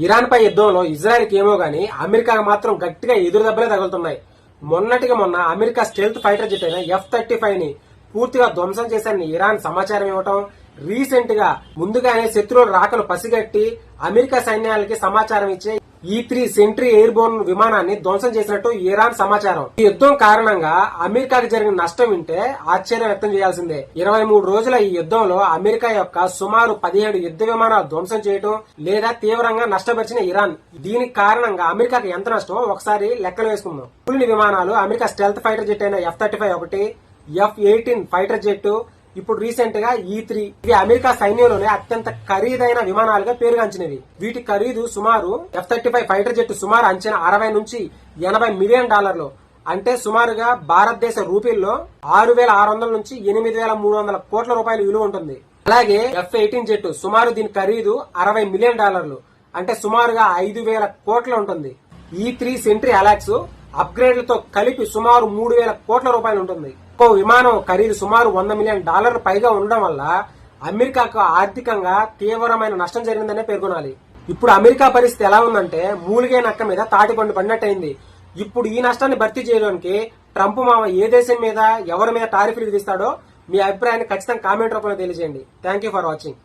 Iran పై యుద్ధంలో Israel కి ఏమో గానీ అమెరికాకు మాత్రం గట్టిగా ఎదురు దెబ్బలే తగులుతున్నాయి. మొన్నటికి మొన్న అమెరికా స్టెల్త్ ఫైటర్ జెట్ అయిన F-35 ని పూర్తిగా ధ్వంసం చేశారని ఇరాన్ సమాచారం ఇవ్వటం, రీసెంట్ గా ముందుగానే శత్రువుల రాకను పసిగట్టి అమెరికా సైన్యాలకి సమాచారం ఇచ్చే E-3 సెంట్రీ ఎయిర్ బోర్న్ విమానాన్ని ధ్వంసం చేసినట్టు ఇరాన్ సమాచారం. ఈ యుద్ధం కారణంగా అమెరికాకి జరిగిన నష్టం వింటే ఆశ్చర్యం వ్యక్తం చేయాల్సిందే. 23 రోజుల ఈ యుద్ధంలో అమెరికా యొక్క సుమారు 17 యుద్ధ విమానాలు ధ్వంసం చేయడం లేదా తీవ్రంగా నష్టపరిచిన ఇరాన్. దీనికి కారణంగా అమెరికాకి ఎంత నష్టమో ఒకసారి లెక్కలు వేసుకుందాం. కూలిన విమానాలు అమెరికా స్టెల్త్ ఫైటర్ జెట్ అయిన F-35 ఒకటి, F-18 ఫైటర్ జెట్, ఇప్పుడు రీసెంట్ గా E-3. ఇవి అమెరికా సైన్యంలోనే అత్యంత ఖరీదైన విమానాలుగా పేరుగాంచినవి. వీటి ఖరీదు సుమారు F-35 ఫైటర్ జెట్ సుమారు అంచనా 60 నుంచి 80 మిలియన్ డాలర్లు, అంటే సుమారుగా భారతదేశ రూపీల్లో 6,600 నుంచి 8,300 కోట్ల రూపాయలు విలువ ఉంటుంది. అలాగే F-18 జెట్ సుమారు దీని ఖరీదు 60 మిలియన్ డాలర్లు, అంటే సుమారుగా 5,000 కోట్ల ఉంటుంది. E-3 సెంట్రీ అలెక్స్ అప్గ్రేడ్లతో కలిపి సుమారు 3,000 కోట్ల రూపాయలు ఉంటుంది. ఒక్కో విమానం ఖరీదు సుమారు 100 మిలియన్ డాలర్లు పైగా ఉండడం వల్ల అమెరికాకు ఆర్థికంగా తీవ్రమైన నష్టం జరిగిందనే పేర్కొనాలి. ఇప్పుడు అమెరికా పరిస్థితి ఎలా ఉందంటే మూలిగే నక్క మీద తాటిపండు పడినట్టయింది. ఇప్పుడు ఈ నష్టాన్ని భర్తీ చేయడానికి ట్రంప్ మామ ఏ దేశం మీద ఎవరి మీద టారిఫ్లు విధిస్తాడో మీ అభిప్రాయాన్ని ఖచ్చితంగా కామెంట్ రూపంలో తెలియజేయండి. Thank you for watching.